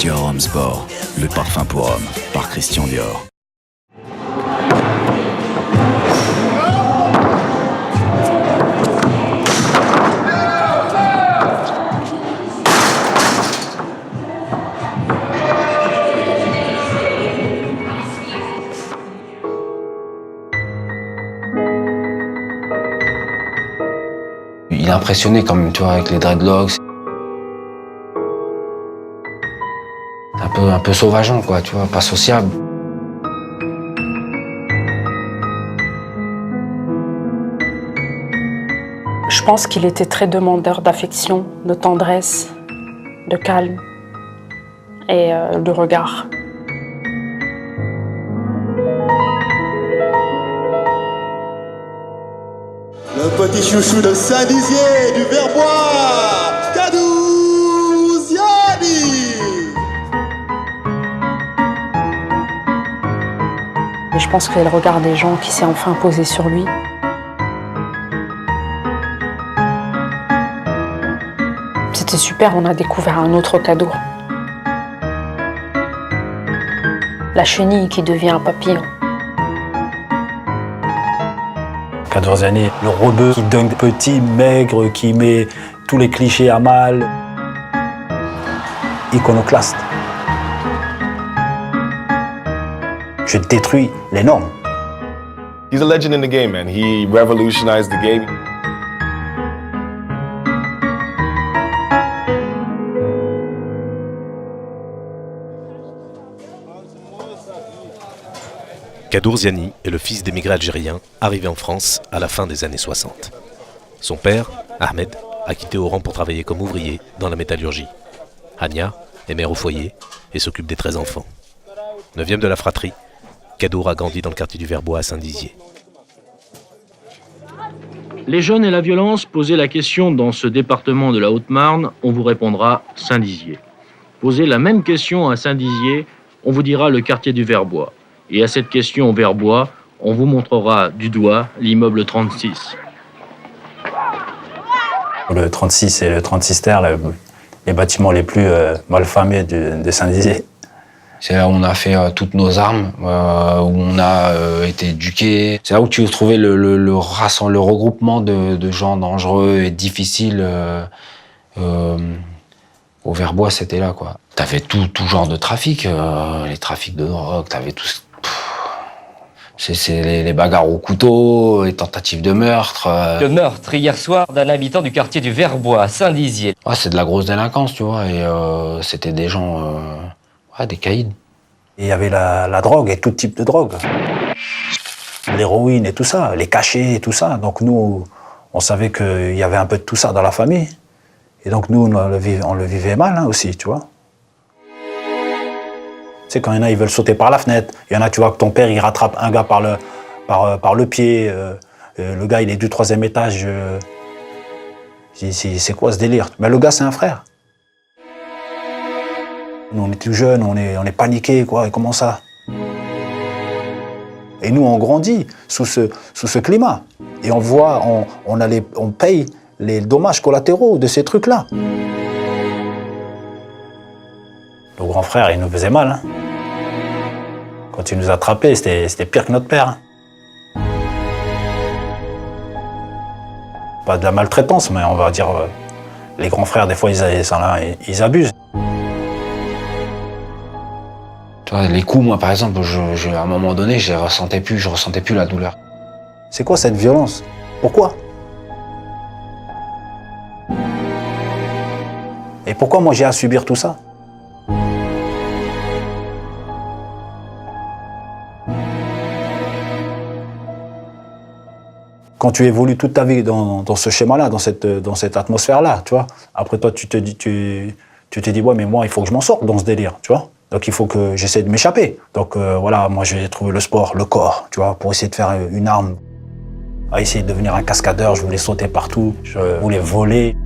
Dior Homme Sport, le parfum pour homme, par Christian Dior. Il est impressionné quand même, tu vois, avec les dreadlocks. Un peu sauvageant, quoi, tu vois, pas sociable. Je pense qu'il était très demandeur d'affection, de tendresse, de calme et de regard. Le petit chouchou de Saint-Dizier du Verbois, Kadouziani. Et je pense que le regard des gens qui s'est enfin posé sur lui. C'était super, on a découvert un autre cadeau. La chenille qui devient un papillon. Kadouziani, le rebeu qui donne petit, maigre, qui met tous les clichés à mal. Iconoclaste. Je détruis les normes. He's a legend in the game, man. He revolutionized the game. Kadouziani est le fils d'émigrés algériens arrivés en France à la fin des années 60. Son père, Ahmed, a quitté Oran pour travailler comme ouvrier dans la métallurgie. Hania est mère au foyer et s'occupe des 13 enfants. 9e de la fratrie, Kadour a grandi dans le quartier du Verbois à Saint-Dizier. Les jeunes et la violence, posez la question dans ce département de la Haute-Marne, on vous répondra Saint-Dizier. Posez la même question à Saint-Dizier, on vous dira le quartier du Verbois. Et à cette question au Verbois, on vous montrera du doigt l'immeuble 36. Le 36 et le 36 terre, les bâtiments les plus malfamés de Saint-Dizier. C'est là où on a fait toutes nos armes, où on a été éduqués. C'est là où tu trouvais le regroupement de gens dangereux et difficiles. Au Verbois, c'était là, quoi. T'avais tout genre de trafic, les trafics de drogue, t'avais tout. C'est les bagarres au couteau, les tentatives de meurtre. Le meurtre hier soir d'un habitant du quartier du Verbois à Saint-Dizier. Ouais, c'est de la grosse délinquance, tu vois, et c'était des gens, des caïds. Il y avait la drogue et tout type de drogue. L'héroïne et tout ça, les cachets et tout ça. Donc nous, on savait qu'il y avait un peu de tout ça dans la famille. Et donc nous, on le vivait mal, hein, aussi, tu vois. Tu sais, quand il y en a, ils veulent sauter par la fenêtre. Il y en a, tu vois, que ton père, il rattrape un gars par le pied. Le gars, il est du 3e étage. C'est quoi ce délire? Mais le gars, c'est un frère. Nous, on est tout jeunes, on est paniqués, quoi. Et comment ça? Et nous, on grandit sous ce climat. Et on voit, on paye les dommages collatéraux de ces trucs-là. Le grand frère, il nous faisait mal, hein. Quand il nous attrapait, c'était pire que notre père, hein. Pas de la maltraitance, mais on va dire, les grands frères, des fois, ils abusent. Tu vois, les coups, moi, par exemple, à un moment donné, je ressentais plus la douleur. C'est quoi cette violence? Pourquoi? Et pourquoi moi j'ai à subir tout ça? Quand tu évolues toute ta vie dans ce schéma-là, dans cette atmosphère-là, tu vois, après toi tu te dis ouais, mais moi il faut que je m'en sorte dans ce délire, tu vois. Donc il faut que j'essaie de m'échapper. Donc voilà, moi j'ai trouvé le sport, le corps, tu vois, pour essayer de faire une arme. À essayer de devenir un cascadeur, je voulais sauter partout, je voulais voler.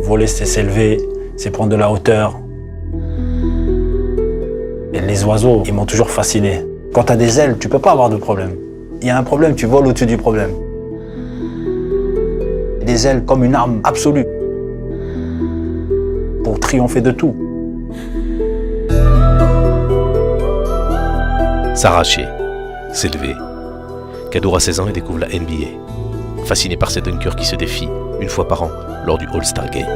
Voler, c'est s'élever, c'est prendre de la hauteur. Et les oiseaux, ils m'ont toujours fasciné. Quand tu as des ailes, tu peux pas avoir de problème. Il y a un problème, tu voles au-dessus du problème. Des ailes comme une arme absolue. triompher de tout. S'arracher, s'élever. Kadour a 16 ans et découvre la NBA. Fasciné par ces dunkers qui se défient une fois par an lors du All-Star Game.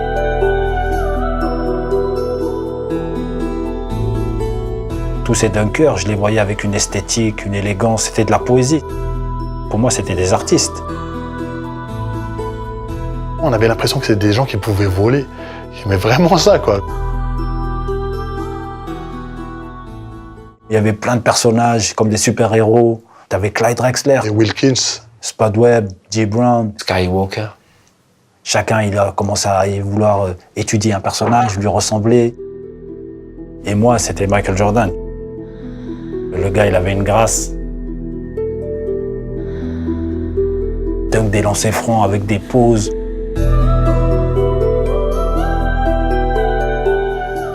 Tous ces dunkers, je les voyais avec une esthétique, une élégance, c'était de la poésie. Pour moi, c'était des artistes. On avait l'impression que c'était des gens qui pouvaient voler. Mais vraiment ça, quoi. Il y avait plein de personnages comme des super-héros. T'avais Clyde Drexler, Et Wilkins, Spud Webb, Jay Brown. Skywalker. Chacun, il a commencé à vouloir étudier un personnage, lui ressembler. Et moi, c'était Michael Jordan. Le gars, il avait une grâce. Dunk des lancers francs avec des pauses.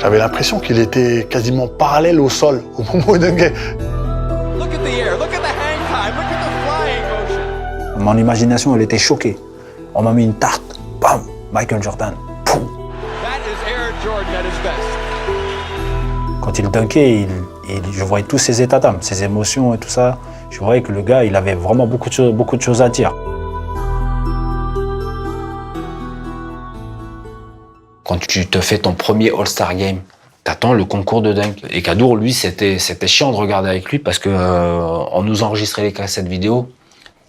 j'avais l'impression qu'il était quasiment parallèle au sol au moment où il dunkait. Mon imagination, elle était choquée. On m'a mis une tarte. Bam, Michael Jordan. Poum. Quand il dunkait, je voyais tous ses états d'âme, ses émotions et tout ça. Je voyais que le gars, il avait vraiment beaucoup de choses à dire. Quand tu te fais ton premier All-Star Game, t'attends le concours de dunk. Et Kadour, lui, c'était chiant de regarder avec lui parce que on nous enregistrait les cassettes vidéo,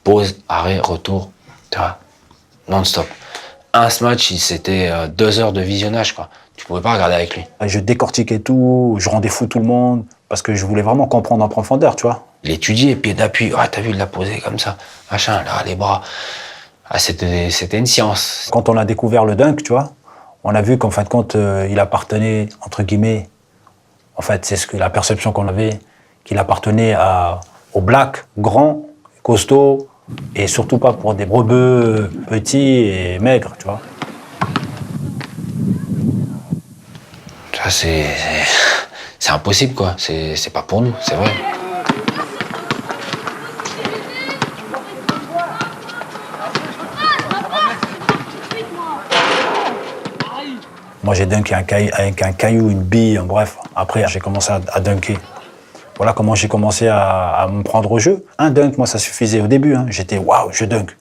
pause, arrêt, retour, tu vois, non-stop. Un match, c'était 2 heures de visionnage, quoi. Tu pouvais pas regarder avec lui. Je décortiquais tout, je rendais fou tout le monde, parce que je voulais vraiment comprendre en profondeur, tu vois. Il étudiait, pied d'appui, ah, t'as vu, il l'a posé comme ça, machin, là, les bras. Ah, c'était une science. Quand on a découvert le dunk, tu vois, on a vu qu'en fin de compte, il appartenait, entre guillemets, en fait, c'est la perception qu'on avait, qu'il appartenait aux blacks, grands, costauds, et surtout pas pour des brebeux petits et maigres, tu vois. Ça, c'est impossible, quoi. C'est pas pour nous, c'est vrai. Moi, j'ai dunké avec un caillou, une bille, bref. Après, j'ai commencé à dunker. Voilà comment j'ai commencé à me prendre au jeu. Un dunk, moi, ça suffisait au début. Hein. J'étais, waouh, je dunk.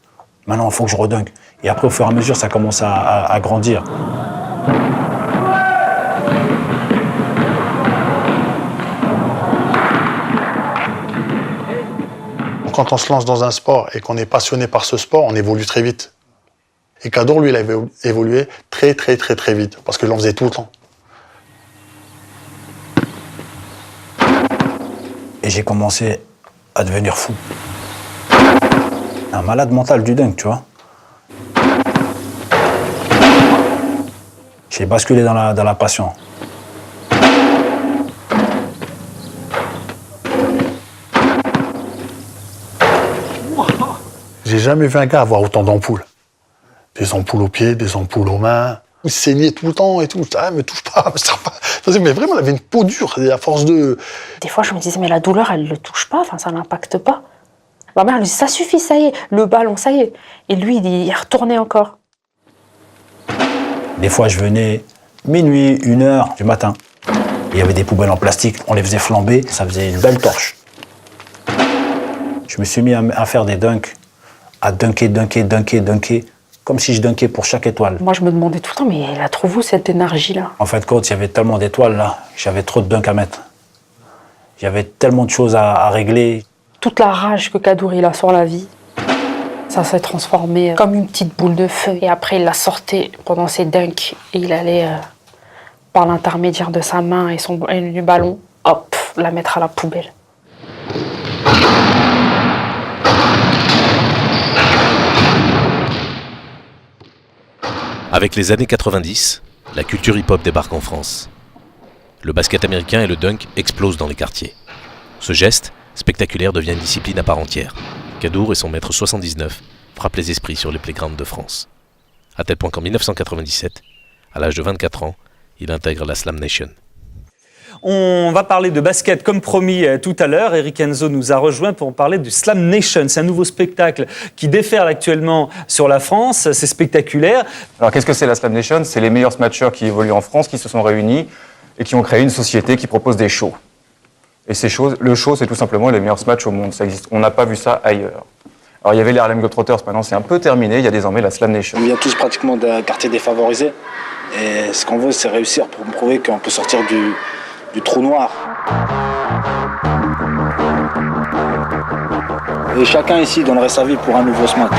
Maintenant, il faut que je redunk. Et après, au fur et à mesure, ça commence à grandir. Quand on se lance dans un sport et qu'on est passionné par ce sport, on évolue très vite. Et Kadour, lui, il avait évolué très vite, parce qu'il en faisait tout le temps. Et j'ai commencé à devenir fou. Un malade mental du dunk, tu vois. J'ai basculé dans la passion. J'ai jamais vu un gars avoir autant d'ampoules. Des ampoules aux pieds, des ampoules aux mains. Il saignait tout le temps et tout. Ah, me touche pas, me serre pas. Mais vraiment, il avait une peau dure, à force de... Des fois, je me disais, mais la douleur, elle ne le touche pas, enfin, ça n'impacte pas. Ma mère lui dit, ça suffit, ça y est, le ballon, ça y est. Et lui, il retournait encore. Des fois, je venais minuit, 1h du matin. Il y avait des poubelles en plastique, on les faisait flamber, ça faisait une belle torche. Je me suis mis à faire des dunks, à dunker, comme si je dunkais pour chaque étoile. Moi, je me demandais tout le temps, mais elle a trouvé où cette énergie-là? En fait, quand il y avait tellement d'étoiles là, j'avais trop de dunks à mettre. J'avais tellement de choses à régler. Toute la rage que Kadour il a sur la vie, ça s'est transformé comme une petite boule de feu. Et après, il la sortait pendant ses dunks et il allait, par l'intermédiaire de sa main et du ballon, hop, la mettre à la poubelle. Avec les années 90, la culture hip-hop débarque en France. Le basket américain et le dunk explosent dans les quartiers. Ce geste spectaculaire devient une discipline à part entière. Kadour et son maître 79 frappent les esprits sur les playgrounds de France. À tel point qu'en 1997, à l'âge de 24 ans, il intègre la Slam Nation. On va parler de basket comme promis tout à l'heure. Eric Enzo nous a rejoint pour parler du Slam Nation. C'est un nouveau spectacle qui déferle actuellement sur la France. C'est spectaculaire. Alors qu'est-ce que c'est la Slam Nation? C'est les meilleurs smatchers qui évoluent en France, qui se sont réunis et qui ont créé une société qui propose des shows. Et ces shows, le show, c'est tout simplement les meilleurs matchs au monde. Ça existe. On n'a pas vu ça ailleurs. Alors il y avait les Harlem Globetrotters, maintenant c'est un peu terminé. Il y a désormais la Slam Nation. On vient tous pratiquement d'un quartier défavorisé. Et ce qu'on veut, c'est réussir pour prouver qu'on peut sortir du trou noir. Et chacun ici donnerait sa vie pour un nouveau smack.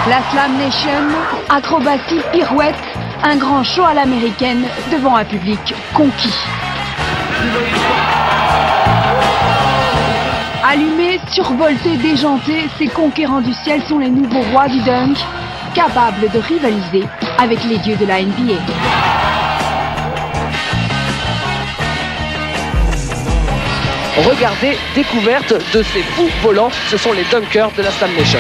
La Slam Nation, acrobatie, pirouette, un grand show à l'américaine devant un public conquis. Allumés, survoltés, déjantés, ces conquérants du ciel sont les nouveaux rois du dunk, capables de rivaliser avec les dieux de la NBA. Regardez, découverte de ces fous volants, ce sont les dunkers de la Slam Nation.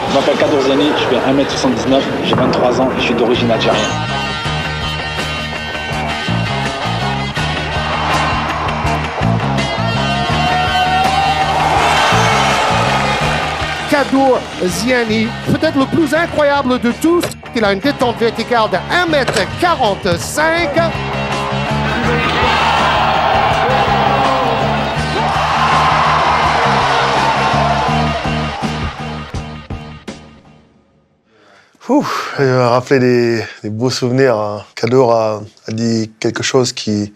Je m'appelle Kadour Ziani, je fais 1m79, j'ai 23 ans et je suis d'origine algérienne. Kadour Ziani, peut-être le plus incroyable de tous. Il a une détente verticale de 1m45. Il m'a rappelé des beaux souvenirs. Hein. Kadour a dit quelque chose qui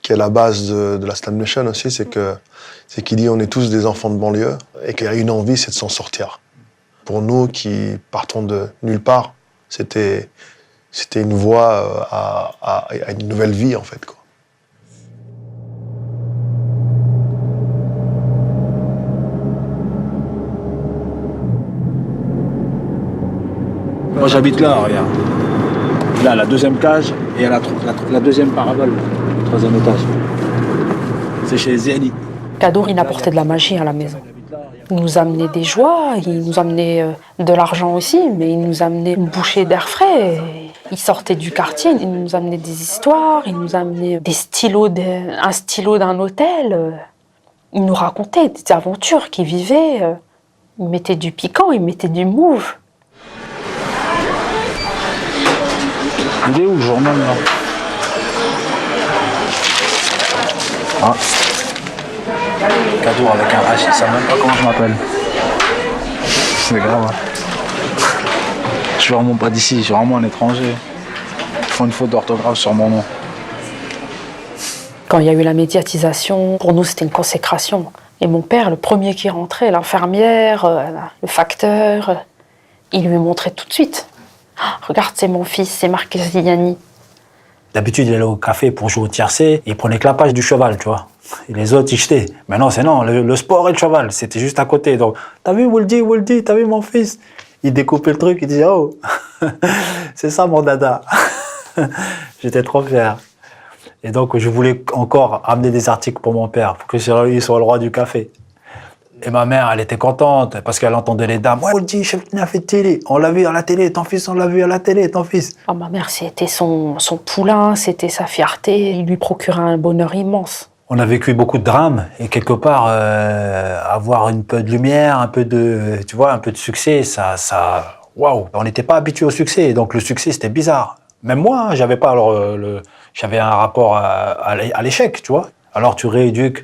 est la base de la Slam Nation aussi, c'est qu'il dit on est tous des enfants de banlieue et qu'il y a une envie, c'est de s'en sortir. Pour nous qui partons de nulle part, c'était une voie à une nouvelle vie en fait, quoi. Moi j'habite là, regarde. Là, la deuxième cage et la deuxième parabole, le troisième étage. C'est chez Ziani. Kadour, il apportait de la magie à la maison. Il nous amenait des joies, il nous amenait de l'argent aussi, mais il nous amenait une bouchée d'air frais. Il sortait du quartier, il nous amenait des histoires, il nous amenait des stylos, un stylo d'un hôtel. Il nous racontait des aventures qu'il vivait. Il mettait du piquant, il mettait du move. Il est où le journal là? Ah. Kadour avec un H, il sait même pas comment je m'appelle. C'est grave. Hein. Je suis vraiment pas d'ici, je suis vraiment un étranger. Ils font une faute d'orthographe sur mon nom. Quand il y a eu la médiatisation, pour nous c'était une consécration. Et mon père, le premier qui rentrait, l'infirmière, le facteur, il lui montrait tout de suite. Regarde, c'est mon fils, c'est Marc Ziani. D'habitude, il allait au café pour jouer au tiercé, il prenait que la page du cheval, tu vois. Et les autres, ils jetaient. Mais non, c'est non, le sport et le cheval, c'était juste à côté. Donc, t'as vu Woldy, t'as vu mon fils? Il découpait le truc, il disait, oh, c'est ça mon dada. J'étais trop fier. Et donc, je voulais encore amener des articles pour mon père, pour que lui soit le roi du café. Et ma mère, elle était contente, parce qu'elle entendait les dames. Ouais, Woldy, chef de la télé. On l'a vu à la télé, ton fils, on l'a vu à la télé, ton fils. Ah, ma mère, c'était son poulain, c'était sa fierté. Il lui procurait un bonheur immense. On a vécu beaucoup de drames, et quelque part, avoir un peu de lumière, un peu de, tu vois, un peu de succès, waouh. On n'était pas habitué au succès, donc le succès, c'était bizarre. Même moi, hein, j'avais pas, j'avais un rapport à l'échec, tu vois. Alors tu rééduques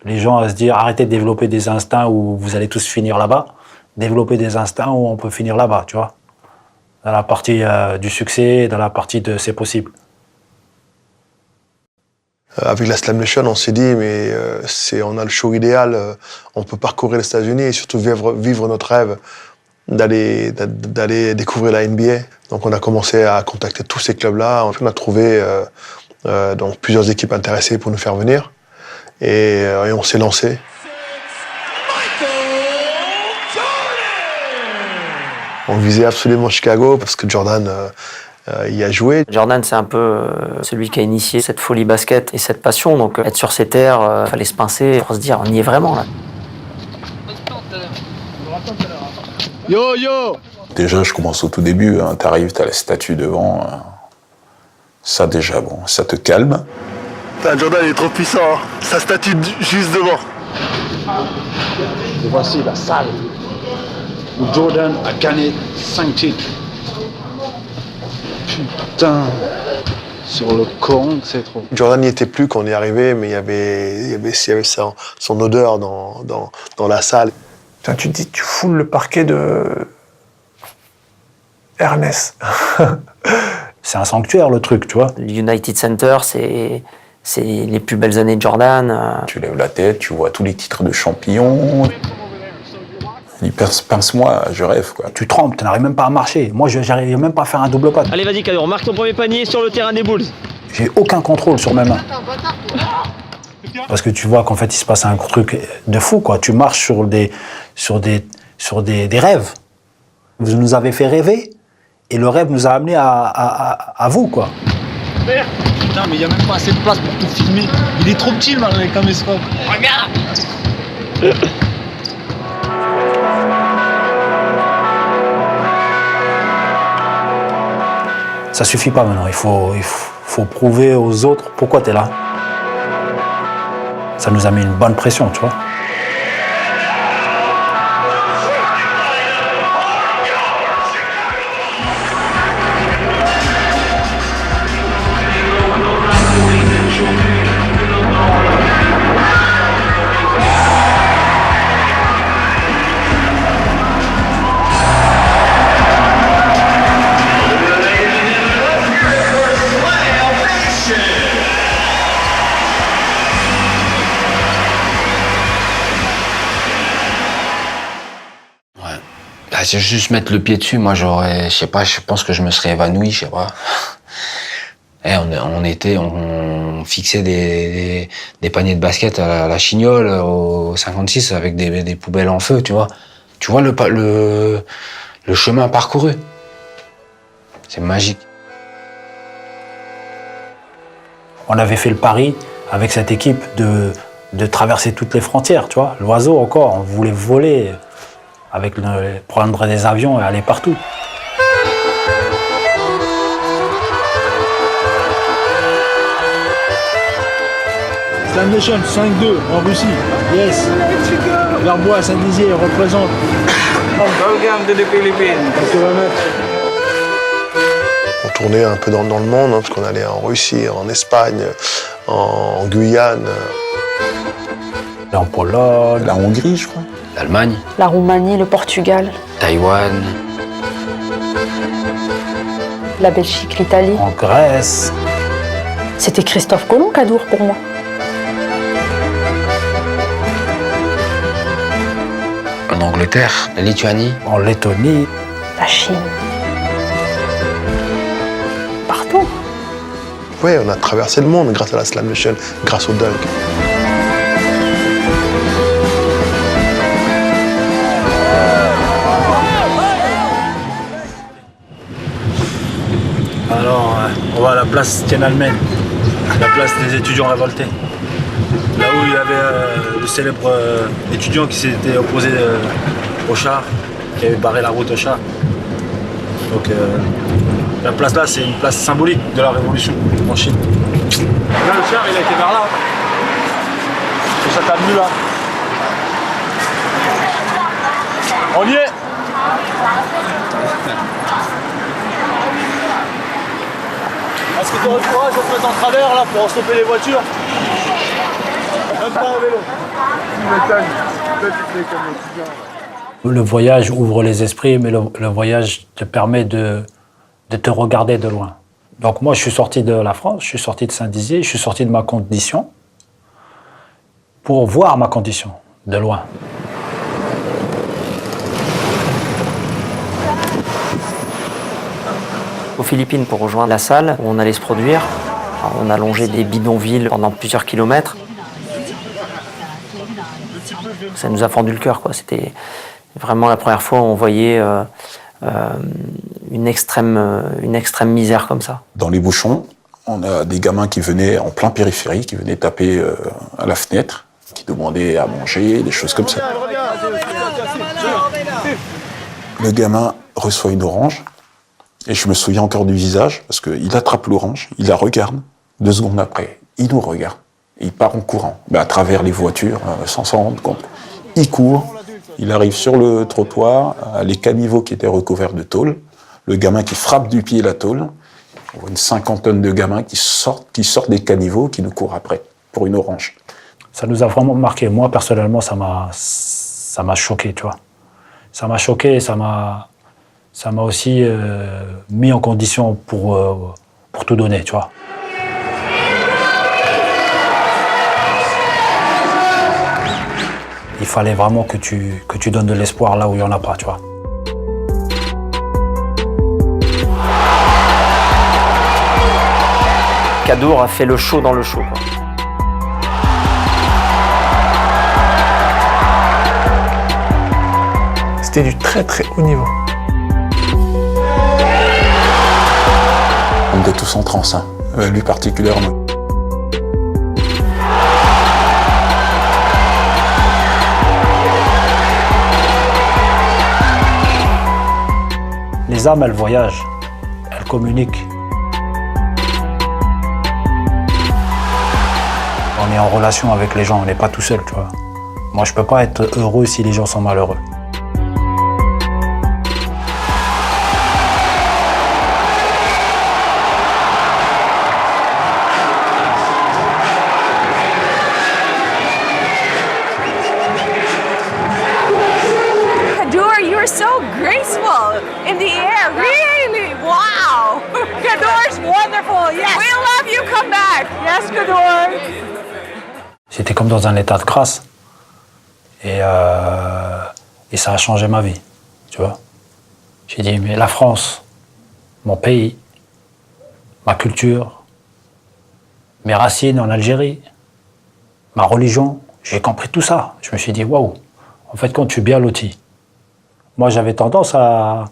les gens à se dire, arrêtez de développer des instincts où vous allez tous finir là-bas. Développer des instincts où on peut finir là-bas, tu vois. Dans la partie du succès, dans la partie de c'est possible. Avec la Slam Nation, on s'est dit, mais on a le show idéal, on peut parcourir les États-Unis et surtout vivre notre rêve d'aller découvrir la NBA. Donc on a commencé à contacter tous ces clubs-là. On a trouvé donc plusieurs équipes intéressées pour nous faire venir. Et on s'est lancé. On visait absolument Chicago parce que Jordan y a joué. Jordan, c'est un peu celui qui a initié cette folie basket et cette passion. Donc être sur ces terres, fallait se pincer pour se dire, on y est vraiment là. Yo yo! Déjà, je commence au tout début. Hein, t'arrives, t'as la statue devant. Ça déjà, bon, ça te calme. Jordan il est trop puissant, hein. Sa statue juste devant. Et voici la salle où Jordan a gagné 5 titres. Putain, sur le Coran, c'est trop. Jordan n'y était plus quand on est arrivé, mais il y avait son odeur dans la salle. Putain, tu te dis, tu foules le parquet de Ernest. C'est un sanctuaire, le truc, tu vois. L'United Center, c'est les plus belles années de Jordan. Tu lèves la tête, tu vois tous les titres de champion. Il pince-moi, je rêve, quoi. Tu trembles, tu n'arrives même pas à marcher. Moi, je n'arrive même pas à faire un double pas. Allez, vas-y, Cador, marque ton premier panier sur le terrain des Bulls. J'ai aucun contrôle sur mes mains. Parce que tu vois qu'en fait, il se passe un truc de fou, quoi. Tu marches sur des rêves. Vous nous avez fait rêver, et le rêve nous a amenés à vous, quoi. Merde. Putain, mais il n'y a même pas assez de place pour tout filmer. Il est trop petit, le avec la caméscope. Regarde. Ça suffit pas maintenant, il faut prouver aux autres pourquoi tu es là. Ça nous a mis une bonne pression, tu vois. C'est juste mettre le pied dessus, moi j'aurais, je sais pas, je pense que je me serais évanoui, je sais pas. On fixait des paniers de basket à la Chignole au 56 avec des poubelles en feu, tu vois. Tu vois le chemin parcouru. C'est magique. On avait fait le pari avec cette équipe de traverser toutes les frontières, tu vois. L'oiseau encore, on voulait voler. Prendre des avions et aller partout. Slam Nation 5-2 en Russie. Yes. Verbois, Saint-Dizier représente. Welcome to the Philippines. On tournait un peu dans le monde, hein, parce qu'on allait en Russie, en Espagne, en Guyane. En Pologne. La Hongrie, je crois. L'Allemagne. La Roumanie, le Portugal. Taïwan. La Belgique, l'Italie. En Grèce. C'était Christophe Colomb, Cadour, pour moi. En Angleterre, la Lituanie. En Lettonie. La Chine. Partout. Ouais, on a traversé le monde grâce à la Slam Nation, grâce au dunk. Alors, on va à la place Tiananmen, la place des étudiants révoltés. Là où il y avait le célèbre étudiant qui s'était opposé au char, qui avait barré la route au char. Donc, la place là, c'est une place symbolique de la révolution en Chine. Là, le char, il a été vers là. Et ça t'a venu là. On y est. Est-ce que tu aurais le courage de te mettre en travers là pour stopper les voitures? Même pas en vélo. Le voyage ouvre les esprits, mais le voyage te permet de te regarder de loin. Donc moi, je suis sorti de la France, je suis sorti de Saint-Dizier, je suis sorti de ma condition pour voir ma condition de loin. Aux Philippines, pour rejoindre la salle où on allait se produire, on a longé des bidonvilles pendant plusieurs kilomètres. Ça nous a fendu le cœur, quoi. C'était vraiment la première fois où on voyait une extrême misère comme ça. Dans les bouchons, on a des gamins qui venaient en plein périphérie, qui venaient taper à la fenêtre, qui demandaient à manger, des choses comme ça. Le gamin reçoit une orange, Et je me souviens encore du visage, parce qu'il attrape l'orange, il la regarde, 2 secondes après, il nous regarde, et il part en courant, à travers les voitures, sans s'en rendre compte. Il court, il arrive sur le trottoir, les caniveaux qui étaient recouverts de tôle, le gamin qui frappe du pied la tôle, on voit une 50aine de gamins qui sortent des caniveaux, qui nous courent après, pour une orange. Ça nous a vraiment marqué. Moi, personnellement, ça m'a choqué, tu vois. Ça m'a choqué, ça m'a aussi mis en condition pour tout donner, tu vois. Il fallait vraiment que tu donnes de l'espoir là où il n'y en a pas, tu vois. Kadour a fait le show dans le show, quoi. C'était du très très haut niveau. On était tous en transe, hein. Lui particulièrement. Les âmes, elles voyagent, elles communiquent. On est en relation avec les gens, on n'est pas tout seul, tu vois. Moi, je peux pas être heureux si les gens sont malheureux. Kadour, you're so graceful in the air. Really? Wow. Kadour's wonderful. Yes. We love you. Come back. Yes, Kadour. J'étais comme dans un état de grâce. Et ça a changé ma vie, tu vois. J'ai dit, mais la France, mon pays, ma culture, mes racines en Algérie, ma religion, j'ai compris tout ça. Je me suis dit, waouh, en fait, quand tu es bien loti. Moi, j'avais tendance à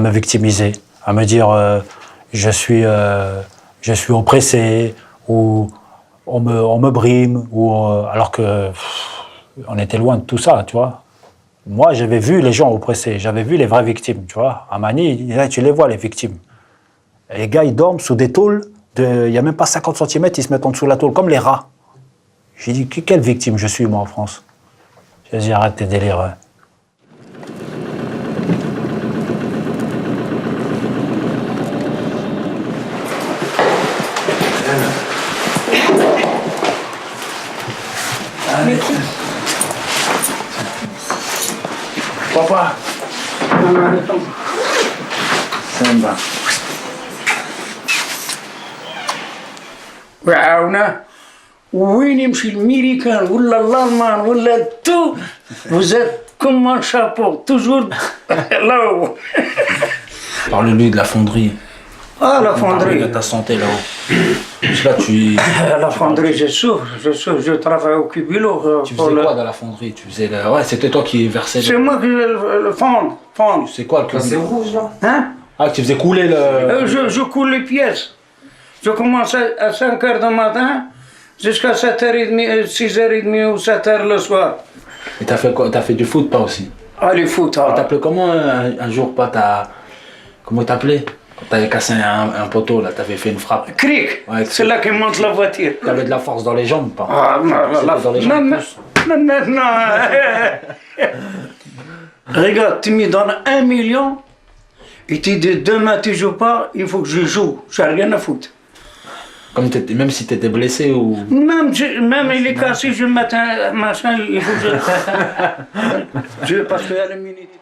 me victimiser, à me dire, je suis oppressé, ou on me brime, alors que on était loin de tout ça, tu vois. Moi, j'avais vu les gens oppressés, j'avais vu les vraies victimes, tu vois. À Mani, là, tu les vois, les victimes. Et les gars, ils dorment sous des tôles, il n'y a même pas 50 cm, ils se mettent en dessous de la tôle, comme les rats. J'ai dit, quelle victime je suis, moi, en France? J'ai dit, arrête tes délires. Ouais. Papa. Samba. وعاونا وين يمشي الامريكان ولا الالمان ولا تو vous êtes comme un chapeau toujours là-haut. Parle-lui de la fonderie. Ah, la fonderie. Parle de ta santé là-haut. Là, La fonderie, je souffre, je travaille au Cubulo. Tu faisais quoi dans la fonderie? Tu faisais Ouais, c'était toi qui versais. C'est moi qui le fond. C'est quoi le Cubulo? C'est rouge là. Hein? Ah, tu faisais couler le. Je coule les pièces. Je commence à 5h du matin jusqu'à 7h30, 6h30 ou 7h le soir. Et t'as fait quoi? T'as fait du foot, pas aussi? Ah, le foot, ah. T'appelais comment un jour, pas comment t'appelais? Quand t'avais cassé un poteau, là, t'avais fait une frappe. Cric, ouais, c'est là qu'il monte la voiture. T'avais de la force dans les jambes, pas? Ah, dans les jambes. Non. Regarde, tu me donnes 1 million et tu dis demain tu joues pas, il faut que je joue. J'ai rien à foutre. Même si t'étais blessé ou. Même il est cassé, je mets un machin, il faut que je parce qu'il y a l'immunité.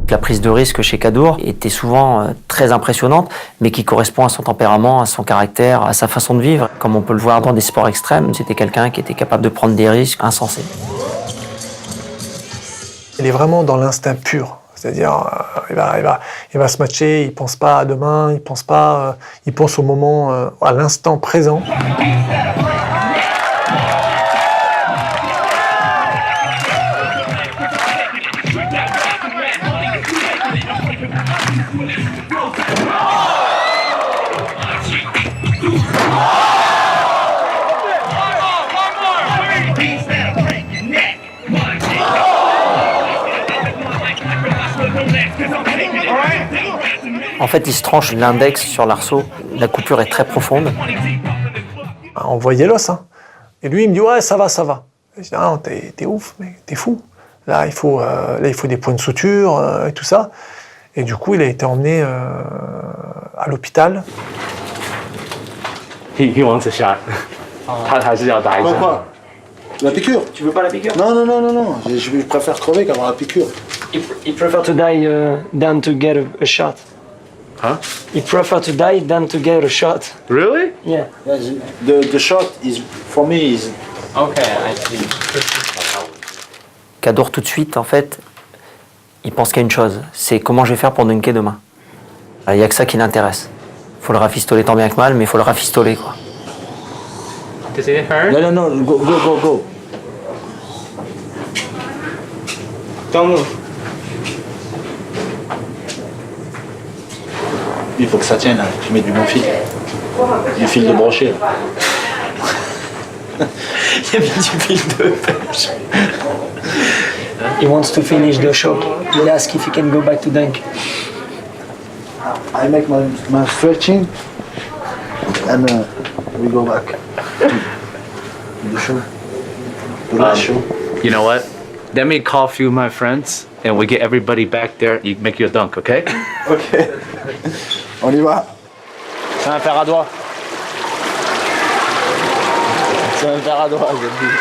La prise de risque chez Kadour était souvent très impressionnante, mais qui correspond à son tempérament, à son caractère, à sa façon de vivre. Comme on peut le voir dans des sports extrêmes, c'était quelqu'un qui était capable de prendre des risques insensés. Il est vraiment dans l'instinct pur. C'est-à-dire, il va se matcher, il pense pas à demain, il pense au moment, à l'instant présent. Peace. En fait, il se tranche l'index sur l'arceau. La coupure est très profonde. On voyait l'os, hein. Et lui, il me dit, ouais, ça va, ça va. Je dis, ah non, t'es ouf, mec, t'es fou. Là, il faut des points de suture et tout ça. Et du coup, il a été emmené à l'hôpital. He wants a shot. Quoi? La piqûre? Tu veux pas la piqûre? Non, non, non, non, non. Je préfère crever qu'avoir la piqûre. He prefer to die than to get a shot. Huh? He prefer to die than to get a shot. Really? Yeah. The shot is, for me, is... Okay, I see. Kaddour, tout de suite, en fait, il pense qu'à une chose, c'est comment je vais faire pour dunker demain. Il n'y a que ça qui l'intéresse. Il faut le rafistoler tant bien que mal, mais il faut le rafistoler, quoi. Does it hurt? No, no, no, go. Don't move. Il faut que ça tienne, là. Tu mets du bon fil. Du fil de brochet, là. Il y a mis du fil de pêche. He wants to finish the shot. He'll ask if he can go back to dunk. I make my stretching and we go back to the show. The last show. You know what? Let me call a few of my friends and we get everybody back there. You make your dunk, okay? Ok. On y va. C'est un fer à doigt. C'est un fer à doigt, je te dis.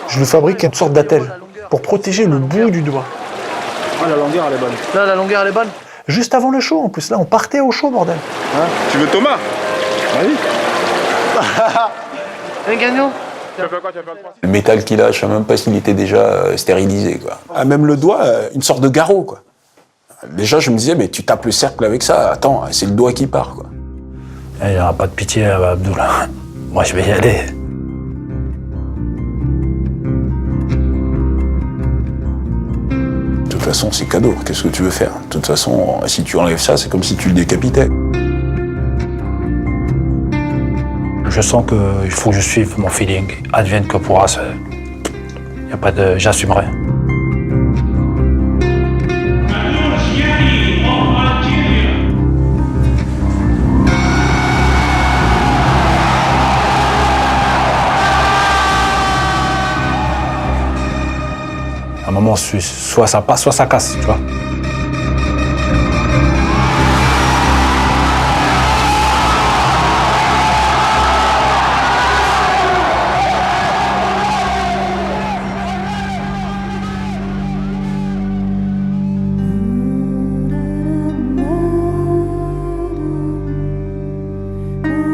Je lui fabrique une sorte d'attelle pour protéger le bout du doigt. Ah, la longueur, elle est bonne. Là, la longueur, elle est bonne. Juste avant le show, en plus. Là, on partait au show, bordel. Hein? Tu veux Thomas? Vas-y. Un gagnant. Le métal qu'il a, je ne sais même pas s'il était déjà stérilisé, quoi. Ah, même le doigt, une sorte de garrot, quoi. Déjà, je me disais, mais tu tapes le cercle avec ça, attends, c'est le doigt qui part, quoi. Il n'y aura pas de pitié, Abdullah. Moi, je vais y aller. De toute façon, c'est Kaddour, qu'est-ce que tu veux faire? De toute façon, si tu enlèves ça, c'est comme si tu le décapitais. Je sens qu'il faut que je suive mon feeling. Advienne que pourra, il n'y a pas de... J'assumerai. À un moment, soit ça passe, soit ça casse, tu vois.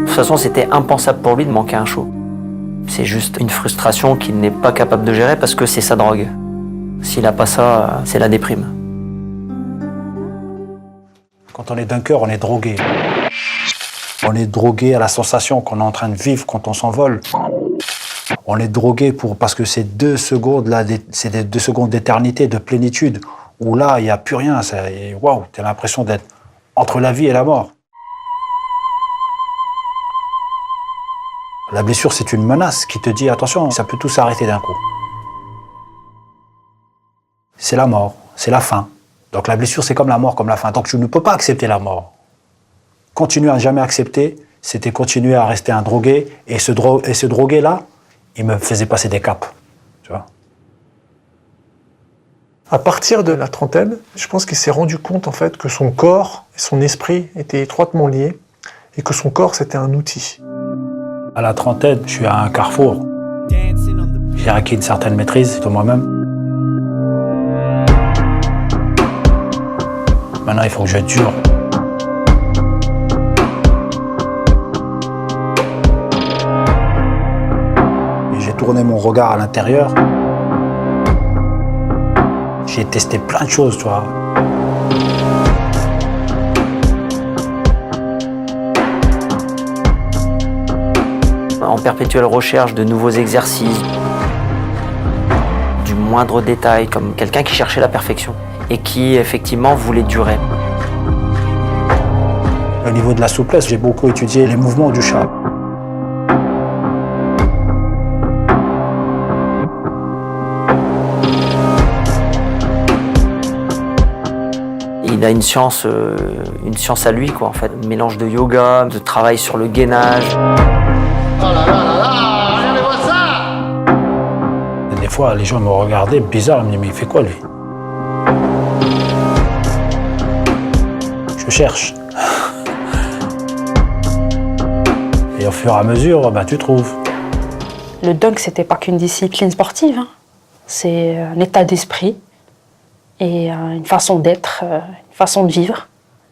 De toute façon, c'était impensable pour lui de manquer un show. C'est juste une frustration qu'il n'est pas capable de gérer parce que c'est sa drogue. S'il n'a pas ça, c'est la déprime. Quand on est dunker, on est drogué. On est drogué à la sensation qu'on est en train de vivre quand on s'envole. On est drogué parce que ces 2 secondes là, c'est des 2 secondes d'éternité, de plénitude, où là, il n'y a plus rien. Waouh, tu as l'impression d'être entre la vie et la mort. La blessure, c'est une menace qui te dit, attention, ça peut tout s'arrêter d'un coup. C'est la mort, c'est la fin. Donc la blessure, c'est comme la mort, comme la fin. Donc tu ne peux pas accepter la mort. Continuer à ne jamais accepter, c'était continuer à rester un drogué. Et ce drogué-là, il me faisait passer des caps. Tu vois. À partir de la trentaine, je pense qu'il s'est rendu compte en fait que son corps et son esprit étaient étroitement liés et que son corps, c'était un outil. À la trentaine, je suis à un carrefour. J'ai acquis une certaine maîtrise de moi-même. Maintenant, il faut que je dure. Et j'ai tourné mon regard à l'intérieur. J'ai testé plein de choses, tu vois. En perpétuelle recherche de nouveaux exercices, du moindre détail, comme quelqu'un qui cherchait la perfection et qui, effectivement, voulait durer. Au niveau de la souplesse, j'ai beaucoup étudié les mouvements du chat. Il a une science à lui, quoi, en fait. Un mélange de yoga, de travail sur le gainage. Oh là là là là, regardez voir ça. Des fois, les gens me regardaient bizarre, ils me disaient, mais il fait quoi, lui? Je cherche. Et au fur et à mesure, tu trouves. Le dunk, c'était pas qu'une discipline sportive, hein. C'est un état d'esprit et une façon d'être, une façon de vivre.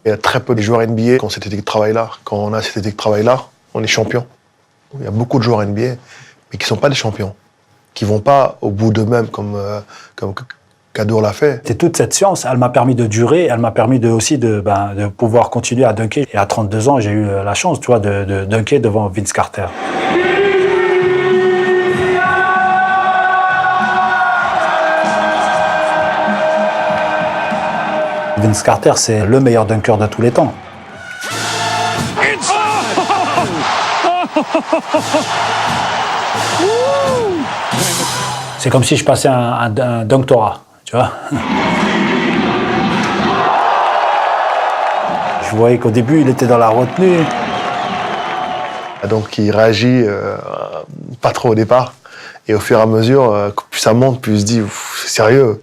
Il y a très peu de joueurs NBA qui ont cette éthique de travail-là. Quand on a cette éthique de travail-là, on est champion. Il y a beaucoup de joueurs NBA, mais qui ne sont pas des champions, qui ne vont pas au bout d'eux-mêmes comme Kadour l'a fait. C'est toute cette science, elle m'a permis de durer, elle m'a permis aussi de pouvoir continuer à dunker. Et à 32 ans, j'ai eu la chance, tu vois, de dunker devant Vince Carter. Vince Carter, c'est le meilleur dunker de tous les temps. C'est comme si je passais un doctorat, tu vois. Je voyais qu'au début, il était dans la retenue. Donc il réagit pas trop au départ. Et au fur et à mesure, plus ça monte, plus il se dit, c'est sérieux.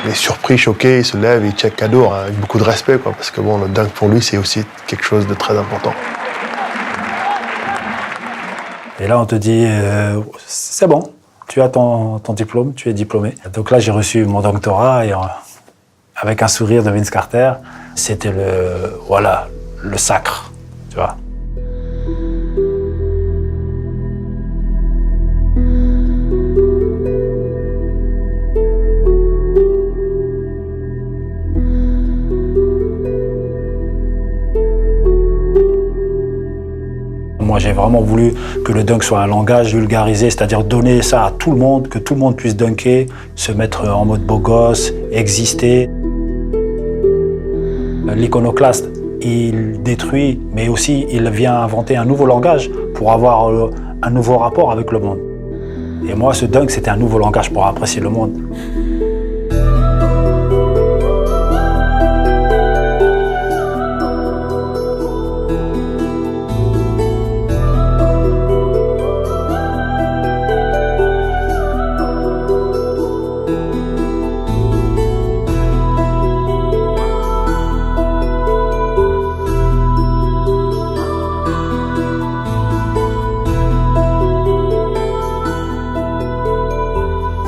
Il est surpris, choqué, il se lève, il check Kadour avec beaucoup de respect, quoi, parce que bon, le dunk pour lui, c'est aussi quelque chose de très important. Et là, on te dit, c'est bon, tu as ton diplôme, tu es diplômé. Donc là, j'ai reçu mon doctorat et avec un sourire de Vince Carter, c'était le sacre, tu vois. Moi, j'ai vraiment voulu que le dunk soit un langage vulgarisé, c'est-à-dire donner ça à tout le monde, que tout le monde puisse dunker, se mettre en mode beau gosse, exister. L'iconoclaste, il détruit, mais aussi il vient inventer un nouveau langage pour avoir un nouveau rapport avec le monde. Et moi, ce dunk, c'était un nouveau langage pour apprécier le monde.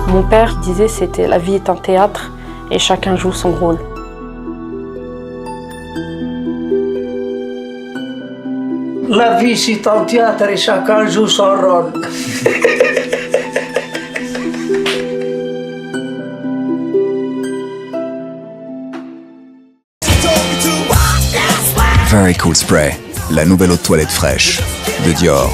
Mon père disait c'était la vie est un théâtre et chacun joue son rôle. La vie c'est un théâtre et chacun joue son rôle. Very Cool Spray, la nouvelle eau de toilette fraîche de Dior.